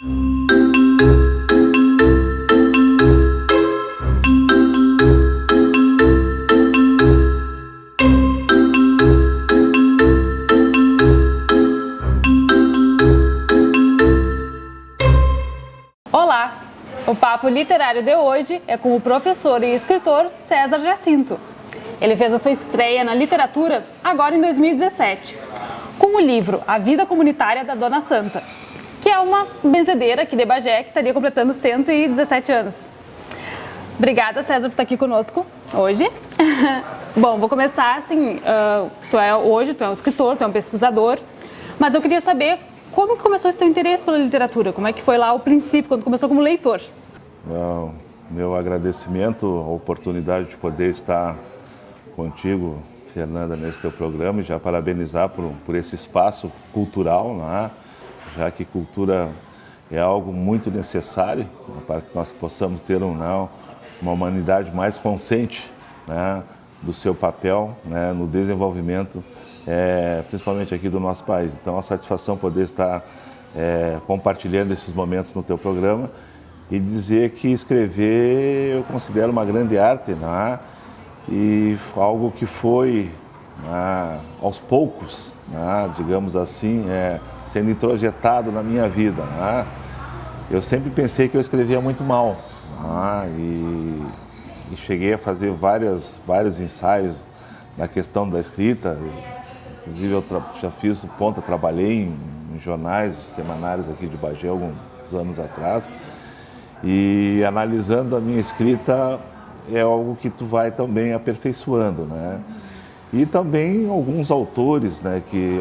Olá! O Papo Literário de hoje é com o professor e escritor César Jacinto. Ele fez a sua estreia na literatura agora em 2017, com o livro A Vida Comunitária da Dona Santa, que é uma benzedeira aqui de Bagé que estaria completando 117 anos. Obrigada, César, por estar aqui conosco hoje. Bom, vou começar assim, tu é um escritor, tu é um pesquisador, mas eu queria saber como que começou esse teu interesse pela literatura? Como é que foi lá o princípio, quando começou como leitor? Meu agradecimento, a oportunidade de poder estar contigo, Fernanda, nesse teu programa, e já parabenizar por esse espaço cultural, né? Já que cultura é algo muito necessário, né, para que nós possamos ter uma humanidade mais consciente, né, do seu papel, né, no desenvolvimento, principalmente aqui do nosso país. Então, a satisfação poder estar compartilhando esses momentos no teu programa e dizer que escrever eu considero uma grande arte, né, e algo que foi, aos poucos, né, digamos assim, sendo introjetado na minha vida, né. Eu sempre pensei que eu escrevia muito mal, né, e cheguei a fazer vários ensaios na questão da escrita. Inclusive eu já fiz ponta, trabalhei em jornais semanários aqui de Bagé alguns anos atrás, e analisando a minha escrita é algo que tu vai também aperfeiçoando, né? E também alguns autores, né, que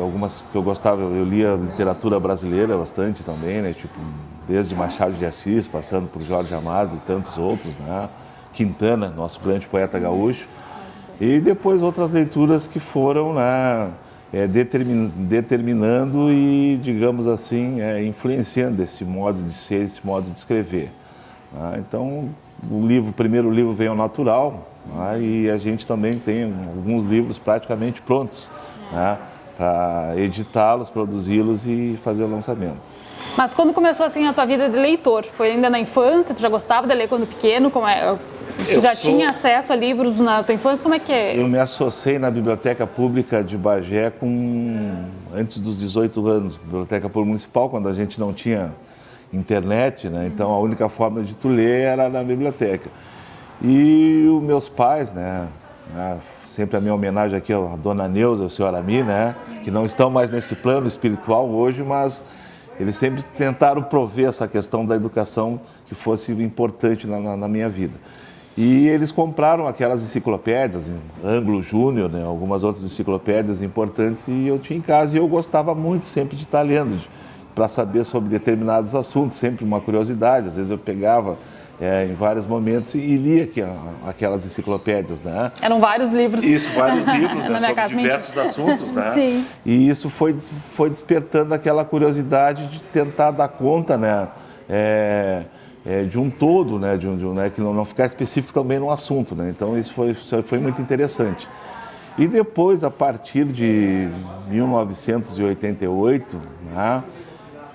eu gostava, eu lia literatura brasileira bastante também, né, tipo desde Machado de Assis, passando por Jorge Amado e tantos outros, né? Quintana, nosso grande poeta gaúcho, e depois outras leituras que foram, né, determinando e, digamos assim, influenciando esse modo de ser, esse modo de escrever. Então, o primeiro livro veio ao natural, e a gente também tem alguns livros praticamente prontos, né, para editá-los, produzi-los e fazer o lançamento. Mas quando começou assim a tua vida de leitor? Foi ainda na infância? Tu já gostava de ler quando pequeno? Tu já tinha acesso a livros na tua infância? Como é que é? Eu me associei na Biblioteca Pública de Bagé antes dos 18 anos, Biblioteca Pública Municipal, quando a gente não tinha internet, né? Então a única forma de tu ler era na biblioteca. E os meus pais, né? Sempre a minha homenagem aqui à Dona Neuza e ao Senhor Ami, né? Que não estão mais nesse plano espiritual hoje, mas eles sempre tentaram prover essa questão da educação que fosse importante na minha vida. E eles compraram aquelas enciclopédias, Ângulo Júnior, né, algumas outras enciclopédias importantes, e eu tinha em casa e eu gostava muito sempre de estar lendo, para saber sobre determinados assuntos, sempre uma curiosidade. Às vezes eu pegava em vários momentos e lia aquelas enciclopédias, né? Eram vários livros. Isso, vários livros, né, sobre diversos assuntos, né? Sim. E isso foi despertando aquela curiosidade de tentar dar conta, né? De um todo, né, né, que não ficar específico também no assunto, né? Então isso foi muito interessante. E depois, a partir de 1988, né,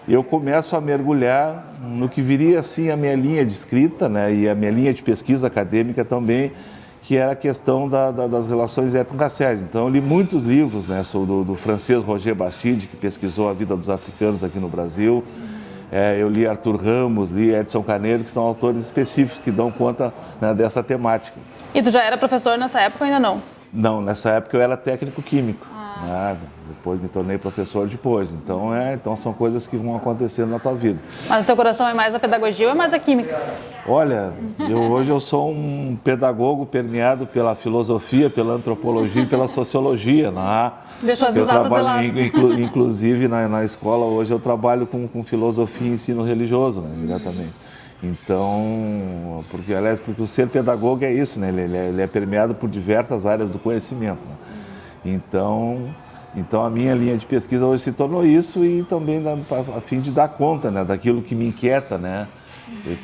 eu começo a mergulhar no que viria assim a minha linha de escrita, né, e a minha linha de pesquisa acadêmica também, que era a questão das relações étnico-raciais. Então eu li muitos livros, né, do francês Roger Bastide, que pesquisou a vida dos africanos aqui no Brasil. Eu li Arthur Ramos, li Edson Carneiro, que são autores específicos que dão conta, né, dessa temática. E tu já era professor nessa época ou ainda não? Não, nessa época eu era técnico químico. Né? Depois me tornei professor depois. Então são coisas que vão acontecendo na tua vida. Mas o teu coração é mais a pedagogia ou é mais a química? Olha, hoje eu sou um pedagogo permeado pela filosofia, pela antropologia e pela sociologia. Né? Deixa as exatas de lado. Inclusive na escola hoje eu trabalho com filosofia e ensino religioso, né, diretamente. Então, porque o ser pedagogo é isso, né? Ele é permeado por diversas áreas do conhecimento. Né? Então a minha linha de pesquisa hoje se tornou isso, e também a fim de dar conta, né, daquilo que me inquieta, né?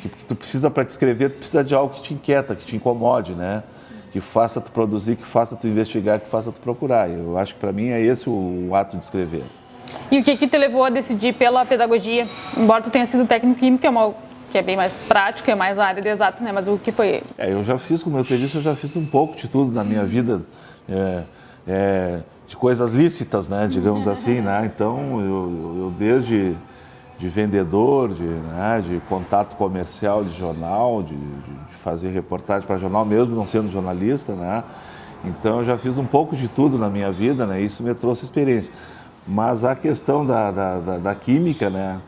Que tu precisa, para te escrever, tu precisa de algo que te inquieta, que te incomode, né? Que faça tu produzir, que faça tu investigar, que faça tu procurar. Eu acho que para mim é esse o ato de escrever. E o que te levou a decidir pela pedagogia? Embora tu tenha sido técnico químico, que é bem mais prático, é mais a área de exatas, né? Mas o que foi? Eu já fiz, como eu te disse, eu já fiz um pouco de tudo na minha vida, de coisas lícitas, né? Digamos assim, né? Então, eu desde de vendedor, de contato comercial de jornal, de fazer reportagem para jornal, mesmo não sendo jornalista, né? Então, eu já fiz um pouco de tudo na minha vida, né? Isso me trouxe experiência. Mas a questão da química, né?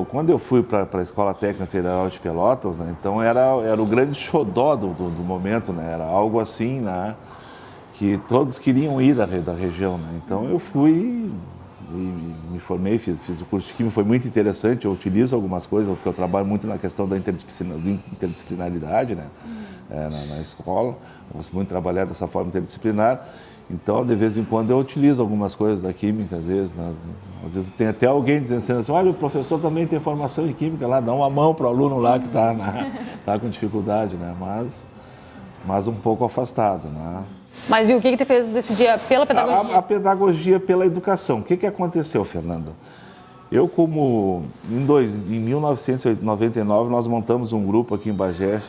Quando eu fui para a Escola Técnica Federal de Pelotas, né? Então era o grande xodó do momento, né? Era algo assim, né? Que todos queriam ir da região, né? Então eu fui e me formei, fiz o curso de Química, foi muito interessante, eu utilizo algumas coisas, porque eu trabalho muito na questão da interdisciplinaridade, né? Na escola, eu gosto muito de trabalhar dessa forma interdisciplinar. Então, de vez em quando, eu utilizo algumas coisas da química, às vezes. Né? Às vezes tem até alguém dizendo assim, olha, o professor também tem formação em química lá, dá uma mão para o aluno lá que está com dificuldade, né? Mas um pouco afastado. Né? Mas e o que te fez decidir pela pedagogia? A pedagogia pela educação. O que aconteceu, Fernanda? Eu, em 1999, nós montamos um grupo aqui em Bagé,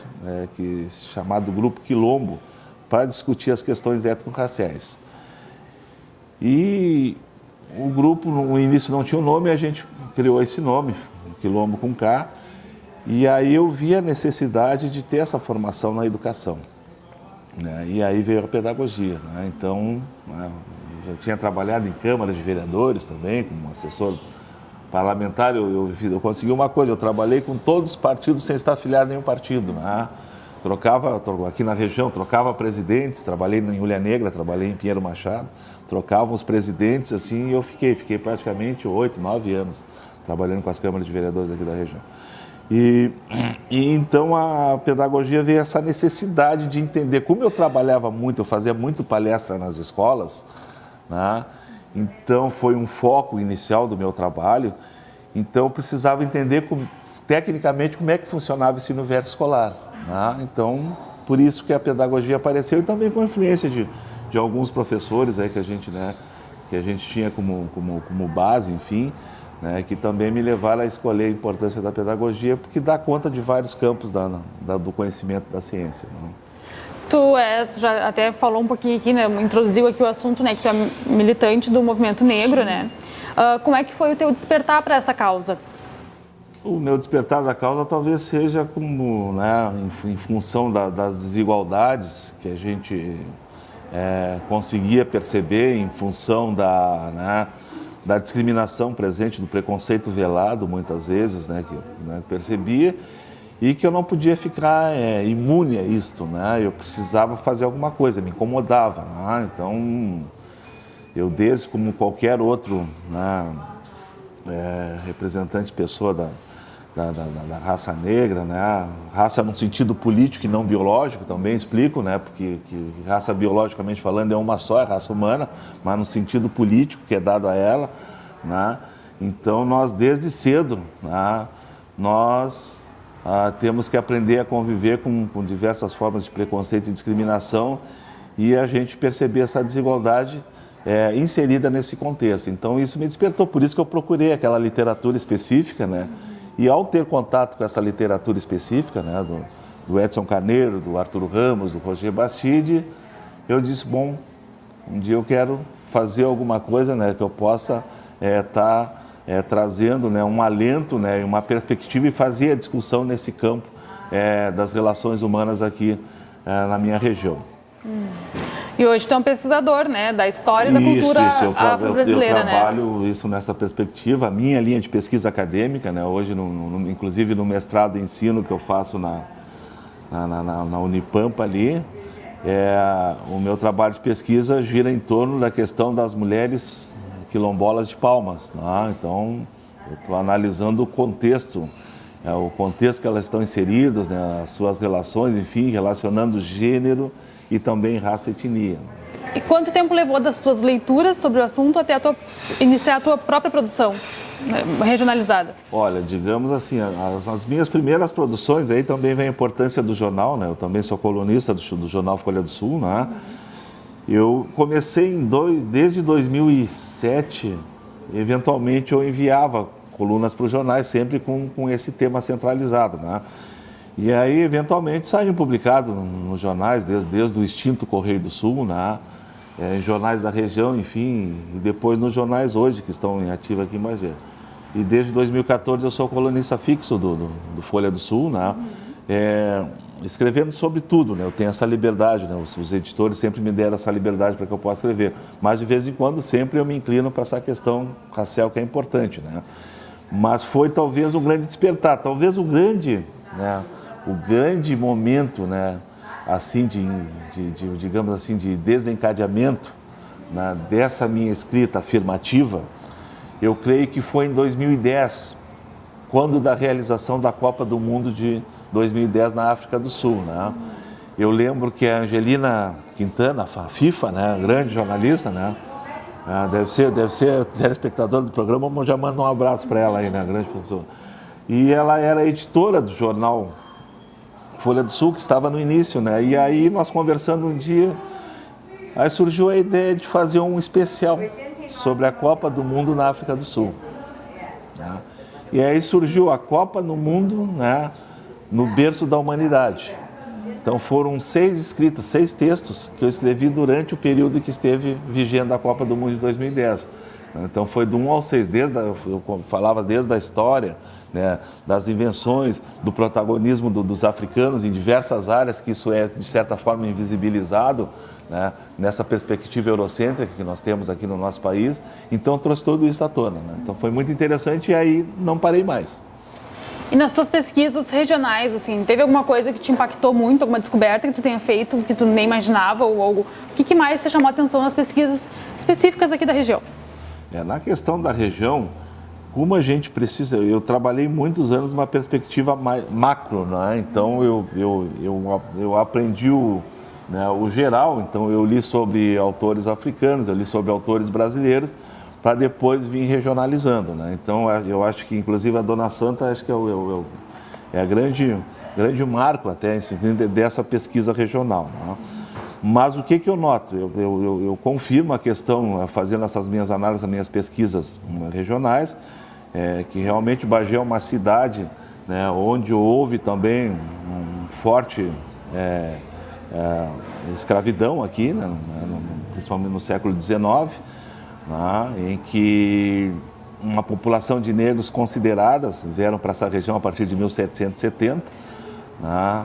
chamado Grupo Quilombo, para discutir as questões étnico-raciais. E o grupo, no início não tinha um nome, a gente criou esse nome, Quilombo com K, e aí eu vi a necessidade de ter essa formação na educação. Né? E aí veio a pedagogia. Né? Então, eu tinha trabalhado em Câmara de Vereadores também, como assessor parlamentar, eu consegui uma coisa, eu trabalhei com todos os partidos sem estar afiliado a nenhum partido. Né? Aqui na região, trocava presidentes, trabalhei em Ulha Negra, trabalhei em Pinheiro Machado, trocavam os presidentes, assim, e eu fiquei praticamente 8, 9 anos trabalhando com as câmaras de vereadores aqui da região. E então a pedagogia veio essa necessidade de entender, como eu trabalhava muito, eu fazia muito palestra nas escolas, né? Então foi um foco inicial do meu trabalho, então eu precisava entender tecnicamente como é que funcionava esse universo escolar. Então, por isso que a pedagogia apareceu e também com a influência de alguns professores aí que a gente tinha como base, enfim, né, que também me levaram a escolher a importância da pedagogia, porque dá conta de vários campos do conhecimento da ciência. Né? Tu já até falou um pouquinho aqui, né, introduziu aqui o assunto, né, que tu é militante do movimento negro, né? Como é que foi o teu despertar para essa causa? O meu despertar da causa talvez seja em função das desigualdades que a gente conseguia perceber, em função da discriminação presente, do preconceito velado, muitas vezes, que eu percebia, e que eu não podia ficar imune a isto. Eu precisava fazer alguma coisa, me incomodava. Então, eu desde como qualquer outro representante, pessoa da raça negra, raça no sentido político e não biológico, também explico, porque raça biologicamente falando é uma só, é a raça humana, mas no sentido político que é dado a ela. Então, nós desde cedo, nós temos que aprender a conviver com diversas formas de preconceito e discriminação e a gente perceber essa desigualdade inserida nesse contexto. Então, isso me despertou, por isso que eu procurei aquela literatura específica, E ao ter contato com essa literatura específica, do Edson Carneiro, do Arturo Ramos, do Roger Bastide, eu disse, bom, um dia eu quero fazer alguma coisa que eu possa estar trazendo um alento e uma perspectiva e fazer a discussão nesse campo das relações humanas aqui na minha região. E hoje tu é um pesquisador, da história e da cultura afro-brasileira, Eu trabalho isso nessa perspectiva, a minha linha de pesquisa acadêmica, hoje, inclusive no mestrado em ensino que eu faço na Unipampa ali, o meu trabalho de pesquisa gira em torno da questão das mulheres quilombolas de Palmas. Então, eu estou analisando o contexto que elas estão inseridas, as suas relações, enfim, relacionando gênero e também raça e etnia. E quanto tempo levou das tuas leituras sobre o assunto até iniciar a tua própria produção regionalizada? Olha, digamos assim, as minhas primeiras produções, aí também vem a importância do jornal, Eu também sou colunista do jornal Folha do Sul, Eu comecei desde 2007, eventualmente eu enviava colunas para os jornais, sempre com esse tema centralizado, né? E aí, eventualmente, saíam publicados nos jornais, desde o extinto Correio do Sul, né? Em jornais da região, enfim, e depois nos jornais hoje, que estão em ativa aqui em Bagé. E desde 2014 eu sou colunista fixo do Folha do Sul, né? Escrevendo sobre tudo, né? Eu tenho essa liberdade, né? Os editores sempre me deram essa liberdade para que eu possa escrever. Mas, de vez em quando, sempre eu me inclino para essa questão racial que é importante, né? Mas foi talvez um grande despertar, talvez o grande momento, né? Assim, digamos assim, de desencadeamento, né? Dessa minha escrita afirmativa, eu creio que foi em 2010, quando da realização da Copa do Mundo de 2010 na África do Sul, né? Eu lembro que a Angelina Quintana, a FIFA, né, grande jornalista, né, deve ser telespectadora do programa, mas já mando um abraço para ela aí, né, grande professora. E ela era editora do jornal Folha do Sul, que estava no início, né? E aí nós conversando um dia, aí surgiu a ideia de fazer um especial sobre a Copa do Mundo na África do Sul, né? E aí surgiu a Copa no Mundo, né, no berço da humanidade. Então foram 6 escritas, 6 textos que eu escrevi durante o período que esteve vigente a Copa do Mundo de 2010. Então foi do 1 ao 6, eu falava desde a história, né, das invenções, do protagonismo dos africanos em diversas áreas, que isso é de certa forma invisibilizado, né, nessa perspectiva eurocêntrica que nós temos aqui no nosso país. Então trouxe tudo isso à tona, né? Então foi muito interessante e aí não parei mais. E nas tuas pesquisas regionais, assim, teve alguma coisa que te impactou muito, alguma descoberta que tu tenha feito, que tu nem imaginava, ou algo? O que mais te chamou a atenção nas pesquisas específicas aqui da região? Na questão da região, como a gente precisa, eu trabalhei muitos anos numa perspectiva macro, né? Então eu aprendi o geral, então eu li sobre autores africanos, eu li sobre autores brasileiros, para depois vir regionalizando, né? Então eu acho que inclusive a Dona Santa acho que é a grande marco até dessa pesquisa regional, né? Mas o que eu noto? Eu confirmo a questão, fazendo essas minhas análises, as minhas pesquisas regionais, que realmente Bagé é uma cidade, né, onde houve também um forte escravidão aqui, né, principalmente no século XIX, né, em que uma população de negros consideradas vieram para essa região a partir de 1770, né,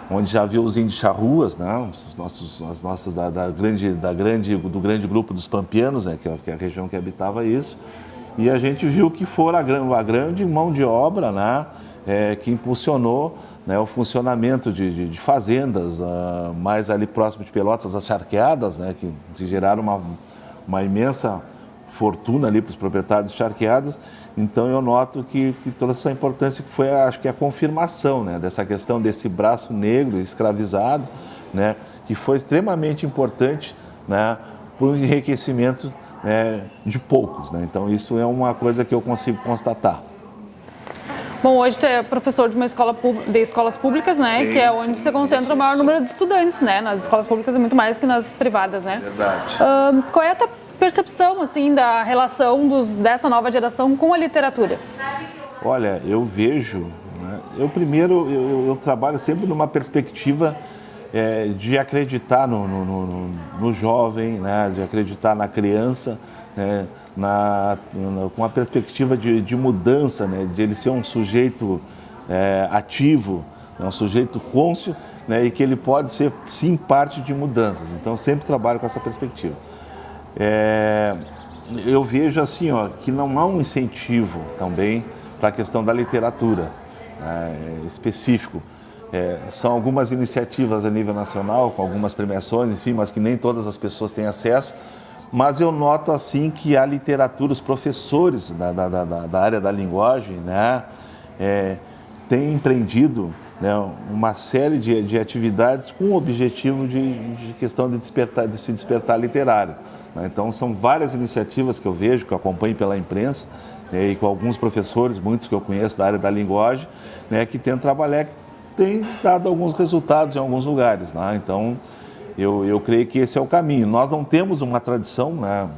onde já havia os índios charruas, né, do grande grupo dos pampianos, né, que é a região que habitava isso, e a gente viu que foi a grande mão de obra, né, que impulsionou, né, o funcionamento de fazendas, mais ali próximo de Pelotas, as charqueadas, né, que geraram uma imensa fortuna ali para os proprietários de charqueadas. Então eu noto que toda essa importância que foi, acho que a confirmação, né, dessa questão desse braço negro escravizado, né, que foi extremamente importante, né, para o enriquecimento, né, de poucos, né. Então isso é uma coisa que eu consigo constatar. Bom, hoje tu é professor de uma escola de escolas públicas, né, sim, que é onde você concentra o maior número de estudantes, né, nas escolas públicas é muito mais que nas privadas, né. Verdade. Qual é a tua percepção, assim, da relação dessa nova geração com a literatura? Olha, eu vejo, né, eu trabalho sempre numa perspectiva de acreditar no jovem, né, de acreditar na criança, né, com a perspectiva de mudança, né, de ele ser um sujeito ativo, um sujeito cônscio, né, e que ele pode ser, sim, parte de mudanças. Então, eu sempre trabalho com essa perspectiva. Eu vejo assim, que não há um incentivo também para a questão da literatura específico. São algumas iniciativas a nível nacional, com algumas premiações, enfim, mas que nem todas as pessoas têm acesso. Mas eu noto assim que a literatura, os professores da área da linguagem, né, têm empreendido, né, uma série de atividades com o objetivo de questão de se despertar literário. Então, são várias iniciativas que eu vejo, que eu acompanho pela imprensa, né, e com alguns professores, muitos que eu conheço da área da linguagem, né, que tentam trabalhar, que têm dado alguns resultados em alguns lugares, né? Então, eu creio que esse é o caminho. Nós não temos uma tradição, né,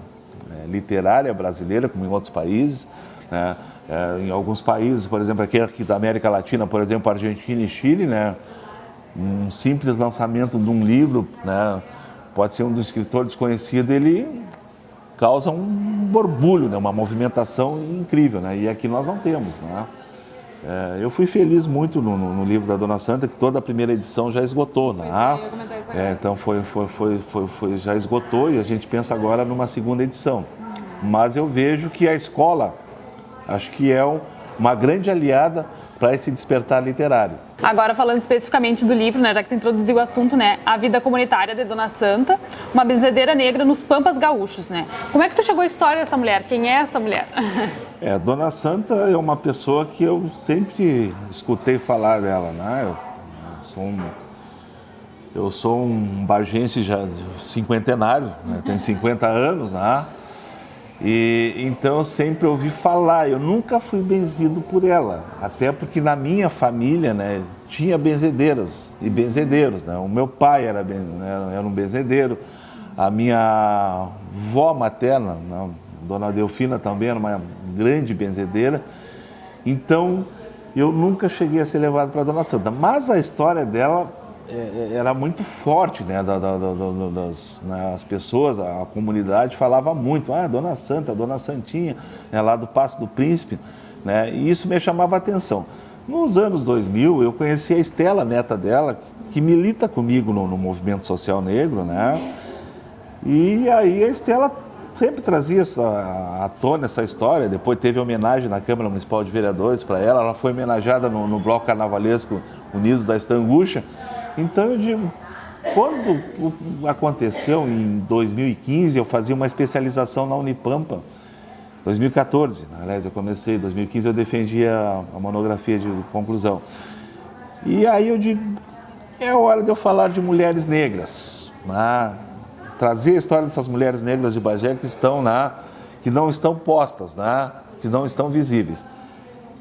literária brasileira, como em outros países, né? Em alguns países, por exemplo, aqui da América Latina, por exemplo, Argentina e Chile, né? Um simples lançamento de um livro, né? Pode ser um escritor desconhecido, ele causa um borbulho, né? Uma movimentação incrível, né? E aqui nós não temos, né? Eu fui feliz muito no livro da Dona Santa, que toda a primeira edição já esgotou, né? Então já esgotou e a gente pensa agora numa segunda edição. Mas eu vejo que a escola, acho que é uma grande aliada para esse despertar literário. Agora, falando especificamente do livro, né, já que tu introduziu o assunto, né, A Vida Comunitária de Dona Santa, uma benzedeira negra nos Pampas Gaúchos, né? Como é que tu chegou à história dessa mulher? Quem é essa mulher? Dona Santa é uma pessoa que eu sempre escutei falar dela, né? Eu sou um bagense já cinquentenário, né? Tenho 50 anos, né? E então eu sempre ouvi falar, eu nunca fui benzido por ela, até porque na minha família, né, tinha benzedeiras e benzedeiros, né? O meu pai era um benzedeiro, a minha avó materna, né, Dona Delfina também era uma grande benzedeira, então eu nunca cheguei a ser levado para a Dona Santa, mas a história dela era muito forte, né? As pessoas, a comunidade falava muito, Dona Santa, Dona Santinha, né? Lá do Passo do Príncipe, né? E isso me chamava a atenção. Nos anos 2000, eu conheci a Estela, neta dela, que milita comigo no movimento social negro, né? E aí a Estela sempre trazia à tona essa história. Depois teve homenagem na Câmara Municipal de Vereadores para ela, ela foi homenageada no Bloco Carnavalesco Unidos da Estangucha. Então eu digo, quando aconteceu em 2015, eu fazia uma especialização na Unipampa, 2014, aliás, eu comecei em 2015, eu defendia a monografia de conclusão. E aí eu digo, é hora de eu falar de mulheres negras, né? Trazer a história dessas mulheres negras de Bagé que não estão postas, né? Que não estão visíveis.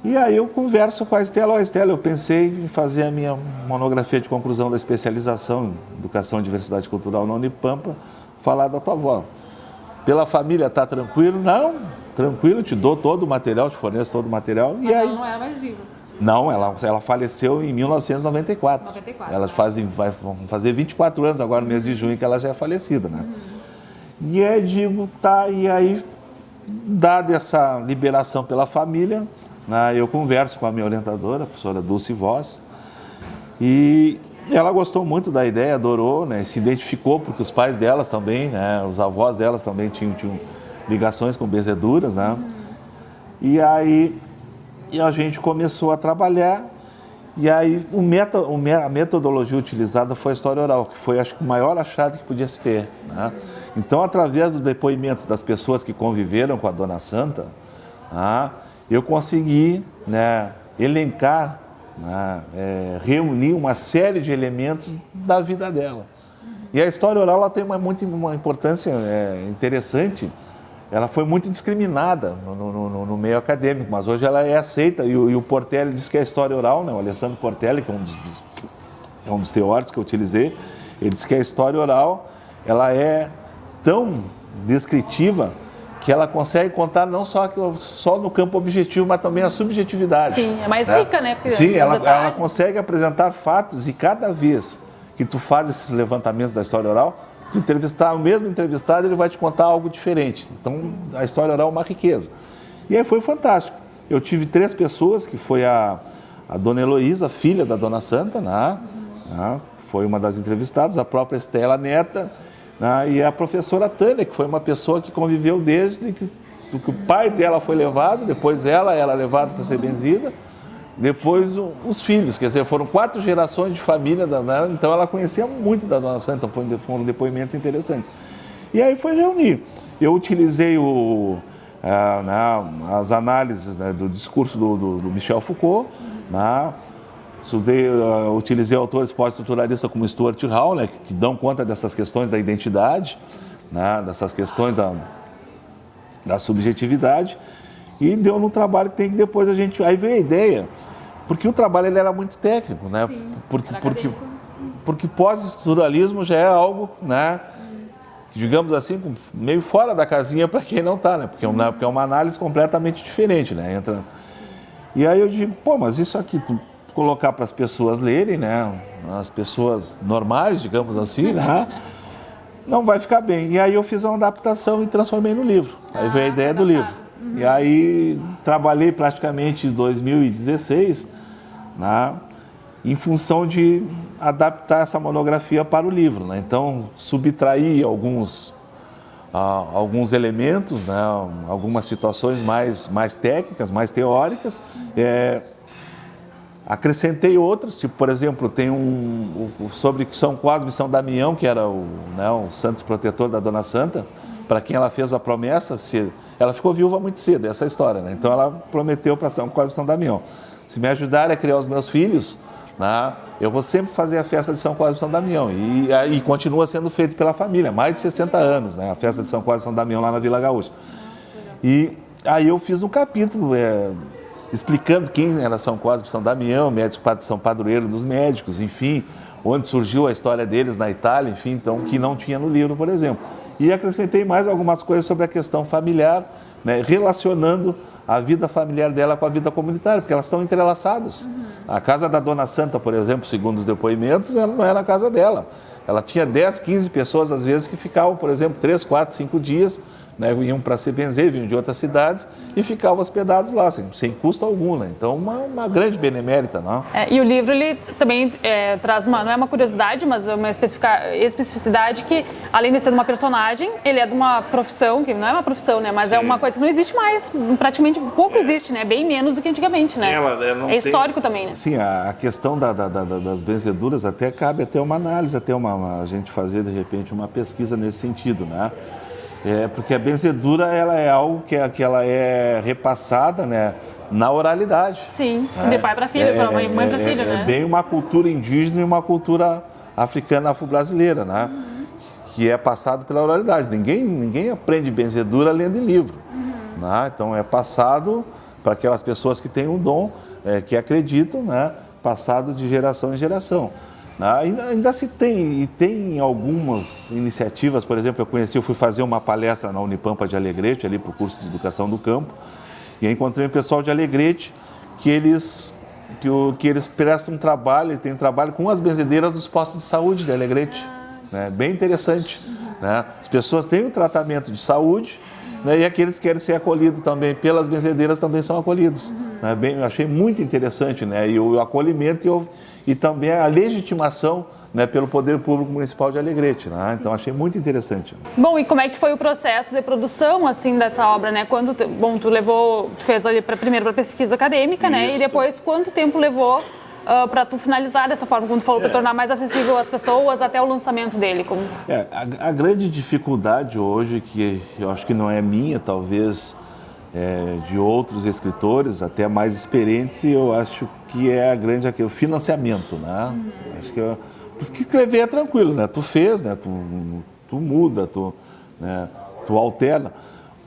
E aí eu converso com a Estela, Estela, eu pensei em fazer a minha monografia de conclusão da especialização em Educação e Diversidade Cultural na Unipampa, falar da tua avó. Pela família, tá tranquilo? Não, tranquilo, te dou todo o material, te forneço todo o material. Mas ela não era mais viva? Não, ela faleceu em 1994. Ela vai fazer 24 anos agora no mês de junho que ela já é falecida, né? E aí digo, tá, e aí, dada essa liberação pela família, eu converso com a minha orientadora, a professora Dulce Voz, e ela gostou muito da ideia, adorou, né, se identificou, porque os pais delas também, né, os avós delas também tinham ligações com benzeduras, né, e aí a gente começou a trabalhar, e aí a metodologia utilizada foi a história oral, que foi, acho que, o maior achado que podia se ter, né. Então, através do depoimento das pessoas que conviveram com a Dona Santa, eu consegui, né, elencar, né, reunir uma série de elementos da vida dela. E a história oral ela tem uma importância interessante. Ela foi muito discriminada no meio acadêmico, mas hoje ela é aceita. E o Portelli diz que a história oral, né, o Alessandro Portelli, que é um dos teóricos que eu utilizei, ele diz que a história oral ela é tão descritiva que ela consegue contar não só no campo objetivo, mas também a subjetividade. Sim, é mais rica, né? Sim, ela consegue apresentar fatos e cada vez que tu faz esses levantamentos da história oral, tu entrevistar o mesmo entrevistado, ele vai te contar algo diferente. Então, a história oral é uma riqueza. E aí foi fantástico. Eu tive 3 pessoas, que foi a Dona Heloísa, filha da Dona Santa, foi uma das entrevistadas, a própria Estela, neta, e a professora Tânia, que foi uma pessoa que conviveu desde que o pai dela foi levado, depois ela era levada para ser benzida, depois os filhos, quer dizer, foram 4 gerações de família, então ela conhecia muito da Dona Santa, foram depoimentos interessantes. E aí foi reunir. Eu utilizei as análises, né, do discurso do Michel Foucault, utilizei autores pós-estruturalistas como Stuart Hall, né, que dão conta dessas questões da identidade, dessas questões da subjetividade, e deu no trabalho que tem que depois aí veio a ideia, porque o trabalho ele era muito técnico, né? Sim, porque pós-estruturalismo já é algo, né, digamos assim, meio fora da casinha para quem não está, né? Porque é uma análise completamente diferente, né? E aí eu digo, pô, mas isso aqui, tu colocar para as pessoas lerem, né? As pessoas normais, digamos assim, né? Não vai ficar bem. E aí eu fiz uma adaptação e transformei no livro. Aí veio a ideia do livro. E aí trabalhei praticamente em 2016, né? Em função de adaptar essa monografia para o livro, né? Então, subtraí alguns elementos, né? Algumas situações mais técnicas, mais teóricas, acrescentei outros, tipo, por exemplo, tem sobre São Cosme e São Damião, que era o santo protetor da Dona Santa, para quem ela fez a promessa, ela ficou viúva muito cedo, essa é a história, né? Então ela prometeu para São Cosme e São Damião, se me ajudarem a criar os meus filhos, né, eu vou sempre fazer a festa de São Cosme e São Damião. E continua sendo feito pela família, mais de 60 anos, né, a festa de São Cosme e São Damião lá na Vila Gaúcha. E aí eu fiz um capítulo explicando quem era São Cosme e São Damião, médicos são padroeiro dos médicos, enfim, onde surgiu a história deles na Itália, enfim, então, que não tinha no livro, por exemplo. E acrescentei mais algumas coisas sobre a questão familiar, né, relacionando a vida familiar dela com a vida comunitária, porque elas estão entrelaçadas. A casa da Dona Santa, por exemplo, segundo os depoimentos, ela não era a casa dela. Ela tinha 10, 15 pessoas, às vezes, que ficavam, por exemplo, 3, 4, 5 dias, né, iam para se benzer, vinham de outras cidades e ficavam hospedados lá, sem custo algum, né? Então, uma grande benemérita, não? E o livro, ele também traz não é uma curiosidade, mas uma especificidade que, além de ser uma personagem, ele é de uma profissão, que não é uma profissão, né? Mas Sim. É uma coisa que não existe mais, praticamente pouco existe, né? Bem menos do que antigamente, né? É histórico também, né? Sim, a questão das benzeduras até cabe até uma análise, até a gente fazer, de repente, uma pesquisa nesse sentido, né? Porque a benzedura, ela é algo que ela é repassada, né, na oralidade. Sim, de pai para filho, para mãe para filho, né? É bem uma cultura indígena e uma cultura africana, afro-brasileira, né? Que é passado pela oralidade. Ninguém aprende benzedura lendo em livro. Né? Então, é passado para aquelas pessoas que têm um dom, que acreditam, né? Passado de geração em geração. Ainda se tem algumas iniciativas, por exemplo, eu fui fazer uma palestra na Unipampa de Alegrete, ali para o curso de Educação do Campo, e aí encontrei um pessoal de Alegrete que eles prestam um trabalho, tem trabalho com as benzedeiras dos postos de saúde de Alegrete, né? Bem interessante, né? As pessoas têm um tratamento de saúde, né? E aqueles que querem ser acolhidos também pelas benzedeiras também são acolhidos. Né? Eu achei muito interessante, né? E o acolhimento e também a legitimação, né, pelo Poder Público Municipal de Alegrete, né? Então achei muito interessante. Bom, e como é que foi o processo de produção assim dessa obra, né? Tu fez ali primeiro para pesquisa acadêmica, né? E depois quanto tempo levou para tu finalizar dessa forma, como tu falou, para tornar mais acessível às pessoas até o lançamento dele? A grande dificuldade hoje, que eu acho que não é minha, talvez de outros escritores, até mais experientes, eu acho que é o financiamento, né? Acho que porque escrever é tranquilo, né? Tu fez, né? Tu muda, né? Tu alterna,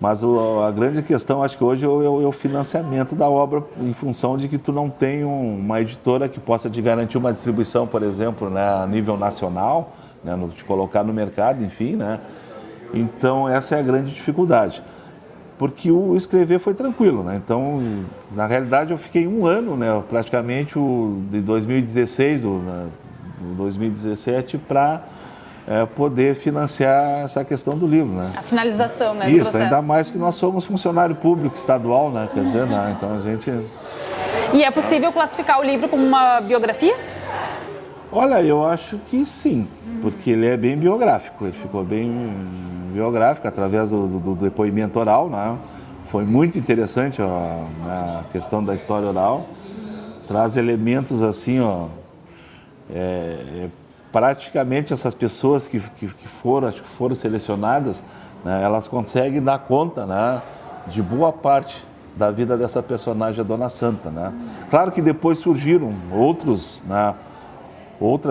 mas a grande questão, acho que hoje é o financiamento da obra, em função de que tu não tem uma editora que possa te garantir uma distribuição, por exemplo, né? A nível nacional, né? Te colocar no mercado, enfim, né? Então essa é a grande dificuldade. Porque o escrever foi tranquilo, né? Então, na realidade, eu fiquei um ano, né, praticamente, de 2016, 2017, para poder financiar essa questão do livro, né? A finalização, né? Isso, ainda mais que nós somos funcionário público estadual, né? Quer dizer, né? Então a gente... E é possível classificar o livro como uma biografia? Olha, eu acho que sim, porque ele é bem biográfico, ele ficou bem biográfico através do depoimento oral, né? Foi muito interessante a questão da história oral, traz elementos assim, praticamente essas pessoas que foram selecionadas, né, elas conseguem dar conta, né, de boa parte da vida dessa personagem, a Dona Santa, né? Claro que depois surgiram outras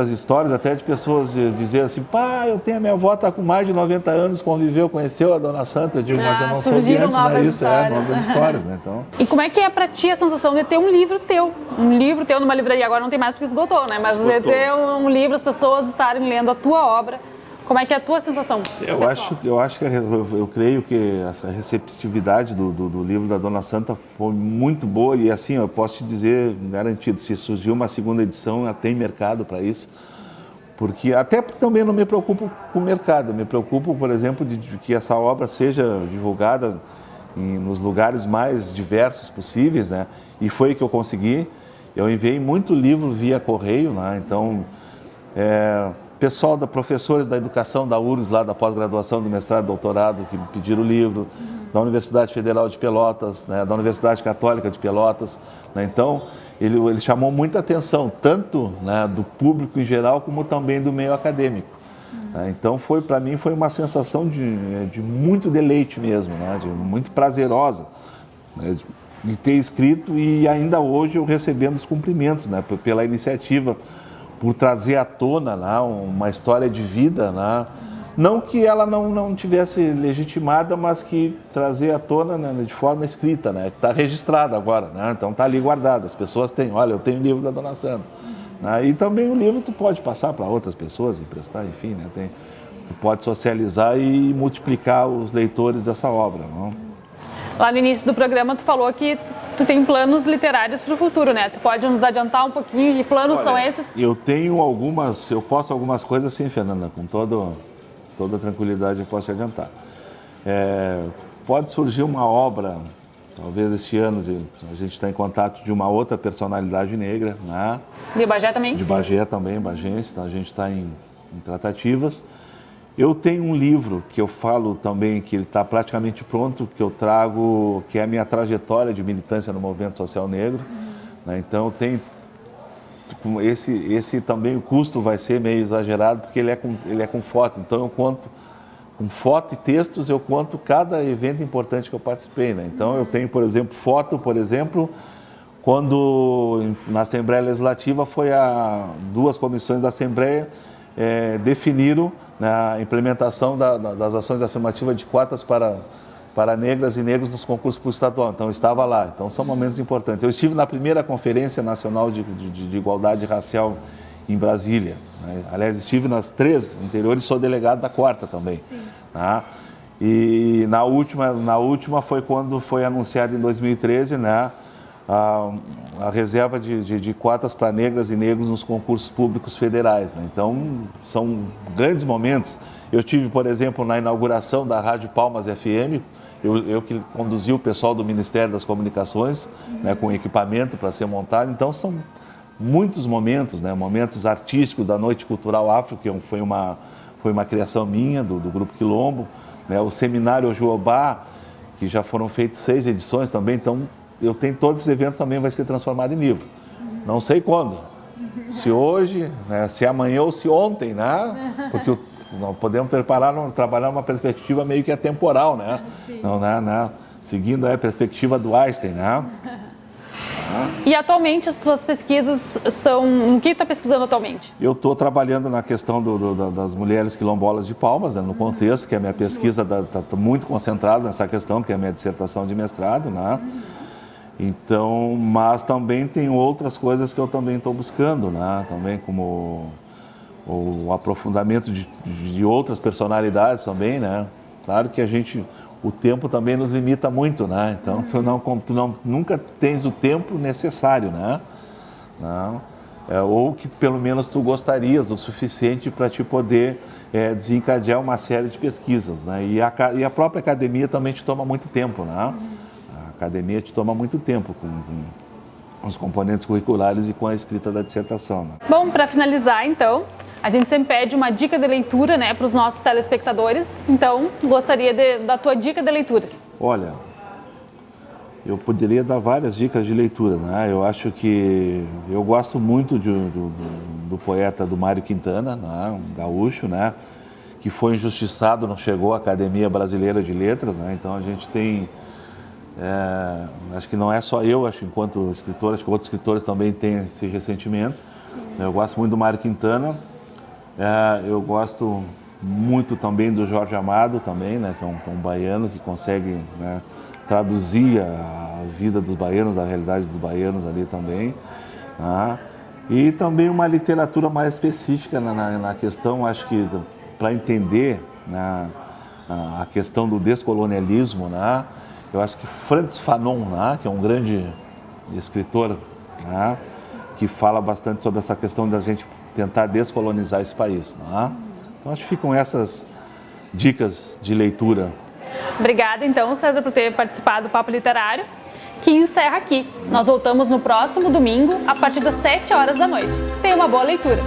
histórias, até de pessoas dizer assim, eu tenho a minha avó, está com mais de 90 anos, conheceu a Dona Santa, eu digo, mas eu não soube antes, né? Isso novas histórias, né? Então... E como é que é para ti a sensação de ter um livro teu numa livraria? Agora não tem mais porque esgotou, né? Mas de ter um livro, as pessoas estarem lendo a tua obra. Como é que é a tua sensação? Eu creio que essa receptividade do livro da Dona Santa foi muito boa e assim, eu posso te dizer, garantido, se surgir uma segunda edição, ela tem mercado para isso. Porque também não me preocupo com o mercado, me preocupo, por exemplo, de que essa obra seja divulgada nos lugares mais diversos possíveis, né? E foi o que eu consegui. Eu enviei muito livro via correio, né? Então, pessoal professores da educação da URGS, lá da pós-graduação, do mestrado e doutorado, que me pediram o livro, da Universidade Federal de Pelotas, né? Da Universidade Católica de Pelotas, né? Então, ele chamou muita atenção, tanto, né, do público em geral, como também do meio acadêmico. Então, para mim, foi uma sensação de muito deleite mesmo, né, de muito prazerosa, né, de ter escrito e ainda hoje eu recebendo os cumprimentos, né, pela iniciativa, por trazer à tona, né, uma história de vida, né, não que ela não tivesse legitimada, mas que trazer à tona, né, de forma escrita, né, que está registrada agora, né, então está ali guardada, as pessoas têm, olha, eu tenho o livro da Dona Santa, né, e também o livro tu pode passar para outras pessoas, emprestar, enfim, né, tu pode socializar e multiplicar os leitores dessa obra. Não? Lá no início do programa tu falou que tu tem planos literários para o futuro, né? Tu pode nos adiantar um pouquinho que planos são esses? Eu posso algumas coisas sim, Fernanda, com toda tranquilidade eu posso te adiantar. Pode surgir uma obra, talvez este ano, a gente está em contato de uma outra personalidade negra, né? De Bagé também? De Bagé também, bagense, então a gente está em tratativas. Eu tenho um livro que eu falo também, que ele está praticamente pronto, que eu trago, que é a minha trajetória de militância no movimento social negro, né? Então tem esse também o custo vai ser meio exagerado, porque ele é com foto, então eu conto com foto e textos, eu conto cada evento importante que eu participei, né? Então eu tenho, por exemplo, quando na Assembleia Legislativa duas comissões da Assembleia definiram, né, a implementação das ações afirmativas de cotas para negras e negros nos concursos públicos estadual. Então, eu estava lá. Então, são momentos importantes. Eu estive na primeira Conferência Nacional de Igualdade Racial em Brasília, né? Aliás, estive nas 3 anteriores, sou delegado da 4ª também. Tá? E na última foi quando foi anunciado em 2013, né, a reserva de cotas para negras e negros nos concursos públicos federais, né? Então, são grandes momentos. Eu tive, por exemplo, na inauguração da Rádio Palmas FM, eu que conduzi o pessoal do Ministério das Comunicações, né, com equipamento para ser montado. Então, são muitos momentos, né, momentos artísticos da Noite Cultural Afro, que foi uma criação minha, do Grupo Quilombo, né, o Seminário Ojuobá, que já foram feitas 6 edições também. Então, eu tenho todos esses eventos também vai ser transformado em livro. Não sei quando, se hoje, né, se amanhã ou se ontem, né? Porque nós podemos trabalhar uma perspectiva meio que atemporal, né? Não, né? Seguindo a perspectiva do Einstein, né? E atualmente as suas pesquisas são... O que está pesquisando atualmente? Eu estou trabalhando na questão das mulheres quilombolas de Palmas, né, no contexto, que a minha pesquisa está muito concentrada nessa questão, que é a minha dissertação de mestrado, né? Então, mas também tem outras coisas que eu também estou buscando, né? Também como o aprofundamento de outras personalidades também, né? Claro que o tempo também nos limita muito, né? Então, tu nunca tens o tempo necessário, né? Não, ou que pelo menos tu gostarias o suficiente para te poder desencadear uma série de pesquisas, né? E a própria academia também te toma muito tempo, né? A academia te toma muito tempo com os componentes curriculares e com a escrita da dissertação, né? Bom, para finalizar, então, a gente sempre pede uma dica de leitura, né, para os nossos telespectadores. Então, gostaria da tua dica de leitura. Olha, eu poderia dar várias dicas de leitura, né? Eu acho que eu gosto muito do poeta do Mário Quintana, né? Um gaúcho, né? Que foi injustiçado, não chegou à Academia Brasileira de Letras, né? Então a gente tem, acho que não é só eu, acho que enquanto escritor, acho que outros escritores também têm esse ressentimento. Eu gosto muito do Mário Quintana, eu gosto muito também do Jorge Amado também, né? Que é um baiano que consegue, né, traduzir a vida dos baianos, a realidade dos baianos ali também, né? E também uma literatura mais específica na questão, acho que para entender, né, a questão do descolonialismo, né, eu acho que Frantz Fanon, né, que é um grande escritor, né, que fala bastante sobre essa questão da gente tentar descolonizar esse país. Né? Então, acho que ficam essas dicas de leitura. Obrigada, então, César, por ter participado do Papo Literário, que encerra aqui. Nós voltamos no próximo domingo, a partir das 7 horas da noite. Tenha uma boa leitura!